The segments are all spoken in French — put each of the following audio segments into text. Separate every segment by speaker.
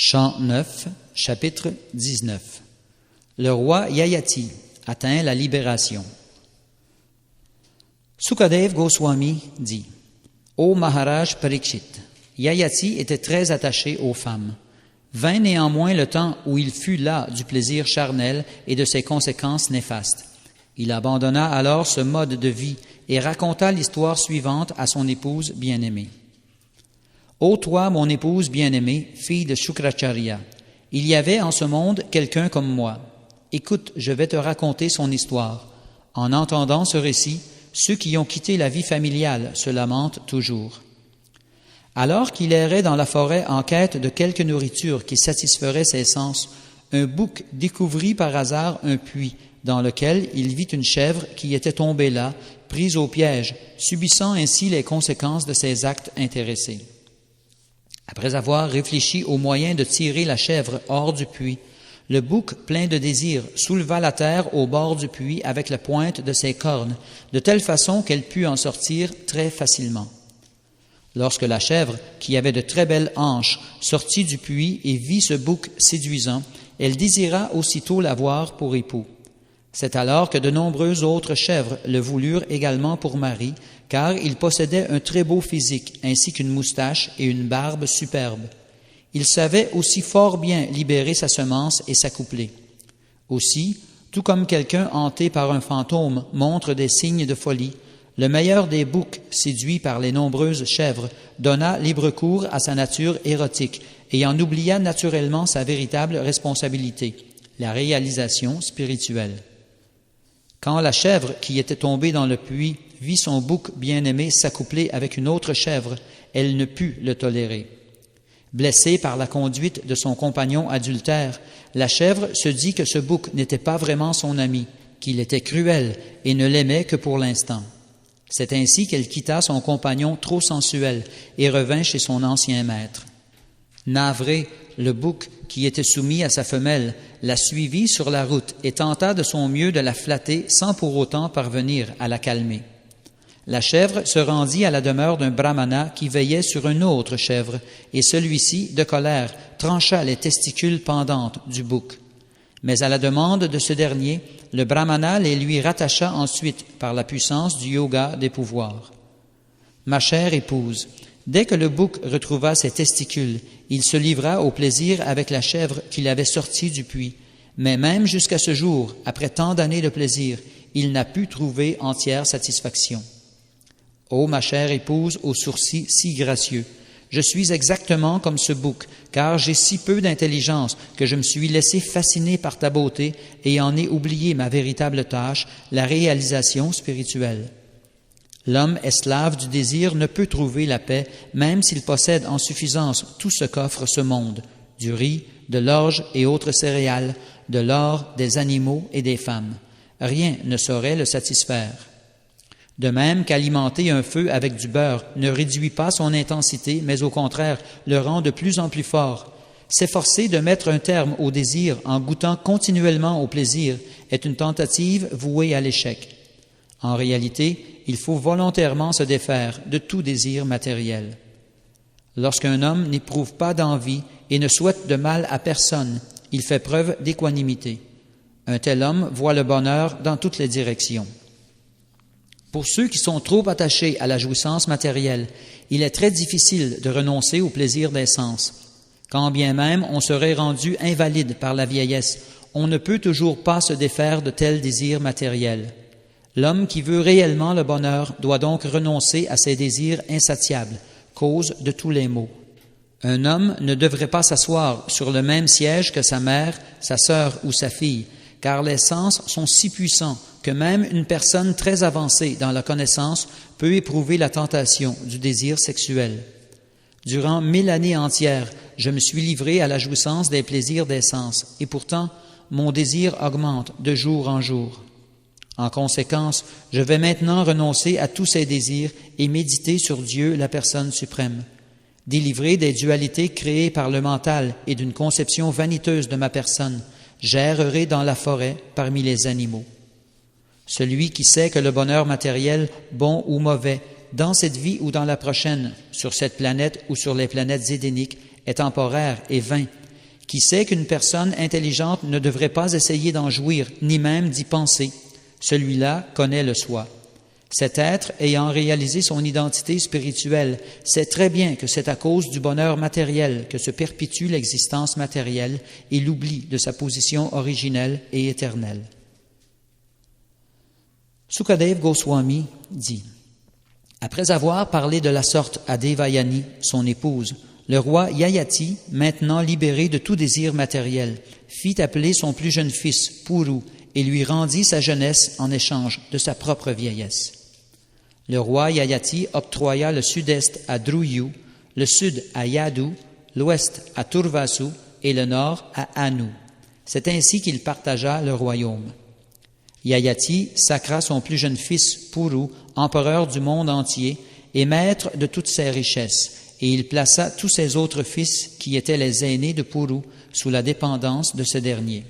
Speaker 1: Chant 9, chapitre 19. Le roi Yayati atteint la libération. Sukadev Goswami dit: Ô Maharaj Parikshit, Yayati était très attaché aux femmes. Vint néanmoins le temps où il fut las du plaisir charnel et de ses conséquences néfastes. Il abandonna alors ce mode de vie et raconta l'histoire suivante à son épouse bien-aimée. Ô toi, mon épouse bien-aimée, fille de Shukracharya, il y avait en ce monde quelqu'un comme moi. Écoute, je vais te raconter son histoire. En entendant ce récit, ceux qui ont quitté la vie familiale se lamentent toujours. Alors qu'il errait dans la forêt en quête de quelque nourriture qui satisferait ses sens, un bouc découvrit par hasard un puits dans lequel il vit une chèvre qui était tombée là, prise au piège, subissant ainsi les conséquences de ses actes intéressés. Après avoir réfléchi au moyen de tirer la chèvre hors du puits, le bouc, plein de désir, souleva la terre au bord du puits avec la pointe de ses cornes, de telle façon qu'elle put en sortir très facilement. Lorsque la chèvre, qui avait de très belles hanches, sortit du puits et vit ce bouc séduisant, elle désira aussitôt l'avoir pour époux. C'est alors que de nombreuses autres chèvres le voulurent également pour mari, car il possédait un très beau physique, ainsi qu'une moustache et une barbe superbes. Il savait aussi fort bien libérer sa semence et s'accoupler. Aussi, tout comme quelqu'un hanté par un fantôme montre des signes de folie, le meilleur des boucs, séduit par les nombreuses chèvres, donna libre cours à sa nature érotique et en oublia naturellement sa véritable responsabilité, la réalisation spirituelle. Quand la chèvre qui était tombée dans le puits vit son bouc bien-aimé s'accoupler avec une autre chèvre, elle ne put le tolérer. Blessée par la conduite de son compagnon adultère, la chèvre se dit que ce bouc n'était pas vraiment son ami, qu'il était cruel et ne l'aimait que pour l'instant. C'est ainsi qu'elle quitta son compagnon trop sensuel et revint chez son ancien maître. Navré, le bouc, qui était soumis à sa femelle, la suivit sur la route et tenta de son mieux de la flatter sans pour autant parvenir à la calmer. La chèvre se rendit à la demeure d'un brahmana qui veillait sur une autre chèvre, et celui-ci, de colère, trancha les testicules pendantes du bouc. Mais à la demande de ce dernier, le brahmana les lui rattacha ensuite par la puissance du yoga des pouvoirs. Ma chère épouse, dès que le bouc retrouva ses testicules, il se livra au plaisir avec la chèvre qu'il avait sortie du puits. Mais même jusqu'à ce jour, après tant d'années de plaisir, il n'a pu trouver entière satisfaction. Ô ma chère épouse aux sourcils si gracieux, je suis exactement comme ce bouc, car j'ai si peu d'intelligence que je me suis laissé fasciner par ta beauté et en ai oublié ma véritable tâche, la réalisation spirituelle. L'homme esclave du désir ne peut trouver la paix, même s'il possède en suffisance tout ce qu'offre ce monde, du riz, de l'orge et autres céréales, de l'or, des animaux et des femmes. Rien ne saurait le satisfaire. De même qu'alimenter un feu avec du beurre ne réduit pas son intensité, mais au contraire le rend de plus en plus fort. S'efforcer de mettre un terme au désir en goûtant continuellement au plaisir est une tentative vouée à l'échec. En réalité, il faut volontairement se défaire de tout désir matériel. Lorsqu'un homme n'éprouve pas d'envie et ne souhaite de mal à personne, il fait preuve d'équanimité. Un tel homme voit le bonheur dans toutes les directions. Pour ceux qui sont trop attachés à la jouissance matérielle, il est très difficile de renoncer au plaisir des sens. Quand bien même on serait rendu invalide par la vieillesse, on ne peut toujours pas se défaire de tels désirs matériels. L'homme qui veut réellement le bonheur doit donc renoncer à ses désirs insatiables, cause de tous les maux. Un homme ne devrait pas s'asseoir sur le même siège que sa mère, sa sœur ou sa fille, car les sens sont si puissants que même une personne très avancée dans la connaissance peut éprouver la tentation du désir sexuel. Durant 1000 années entières, je me suis livré à la jouissance des plaisirs des sens, et pourtant, mon désir augmente de jour en jour. En conséquence, je vais maintenant renoncer à tous ces désirs et méditer sur Dieu, la personne suprême. Délivré des dualités créées par le mental et d'une conception vaniteuse de ma personne, j'errerai dans la forêt parmi les animaux. Celui qui sait que le bonheur matériel, bon ou mauvais, dans cette vie ou dans la prochaine, sur cette planète ou sur les planètes édéniques, est temporaire et vain, Qui sait qu'une personne intelligente ne devrait pas essayer d'en jouir, ni même d'y penser? Celui-là connaît le soi. Cet être, ayant réalisé son identité spirituelle, sait très bien que c'est à cause du bonheur matériel que se perpétue l'existence matérielle et l'oubli de sa position originelle et éternelle. Sukadeva Goswami dit: après avoir parlé de la sorte à Devayani, son épouse, le roi Yayati, maintenant libéré de tout désir matériel, fit appeler son plus jeune fils, Puru, et lui rendit sa jeunesse en échange de sa propre vieillesse. Le roi Yayati octroya le sud-est à Druyu, le sud à Yadu, l'ouest à Turvasu et le nord à Anu. C'est ainsi qu'il partagea le royaume. Yayati sacra son plus jeune fils, Puru, empereur du monde entier et maître de toutes ses richesses, et il plaça tous ses autres fils, qui étaient les aînés de Puru, sous la dépendance de ce dernier.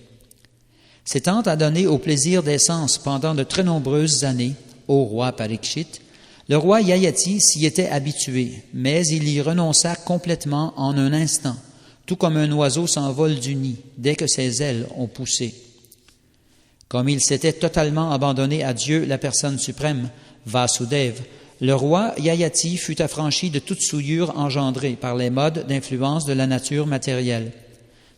Speaker 1: S'étant adonné au plaisir des sens pendant de très nombreuses années, ô roi Parikshit, le roi Yayati s'y était habitué, mais il y renonça complètement en un instant, tout comme un oiseau s'envole du nid dès que ses ailes ont poussé. Comme il s'était totalement abandonné à Dieu, la personne suprême, Vasudeva, le roi Yayati fut affranchi de toute souillure engendrée par les modes d'influence de la nature matérielle.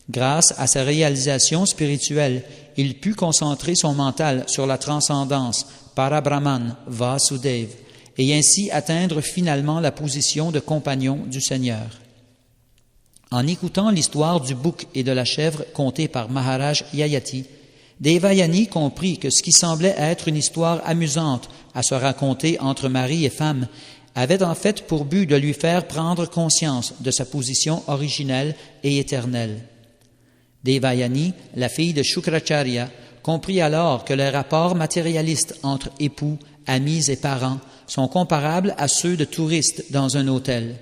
Speaker 1: Grâce à sa réalisation spirituelle, il put concentrer son mental sur la transcendance, Parabrahman, Vasudeva, et ainsi atteindre finalement la position de compagnon du Seigneur. En écoutant l'histoire du bouc et de la chèvre contée par Maharaj Yayati, Devayani comprit que ce qui semblait être une histoire amusante à se raconter entre mari et femme avait en fait pour but de lui faire prendre conscience de sa position originelle et éternelle. Devayani, la fille de Shukracharya, comprit alors que les rapports matérialistes entre époux, amis et parents sont comparables à ceux de touristes dans un hôtel.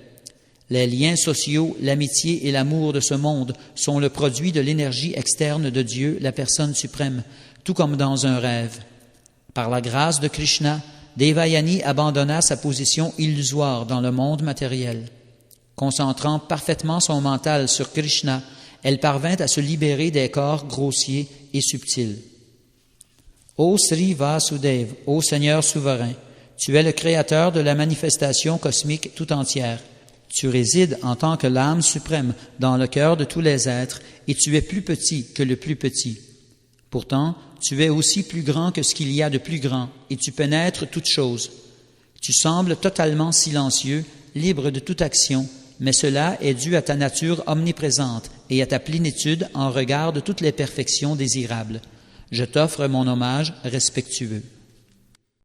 Speaker 1: Les liens sociaux, l'amitié et l'amour de ce monde sont le produit de l'énergie externe de Dieu, la personne suprême, tout comme dans un rêve. Par la grâce de Krishna, Devayani abandonna sa position illusoire dans le monde matériel. Concentrant parfaitement son mental sur Krishna, elle parvint à se libérer des corps grossiers et subtils. Ô Sri Vasudeva, ô Seigneur souverain, tu es le créateur de la manifestation cosmique tout entière. Tu résides en tant que l'âme suprême dans le cœur de tous les êtres et tu es plus petit que le plus petit. Pourtant, tu es aussi plus grand que ce qu'il y a de plus grand et tu pénètres toutes choses. Tu sembles totalement silencieux, libre de toute action, mais cela est dû à ta nature omniprésente et à ta plénitude en regard de toutes les perfections désirables. Je t'offre mon hommage respectueux.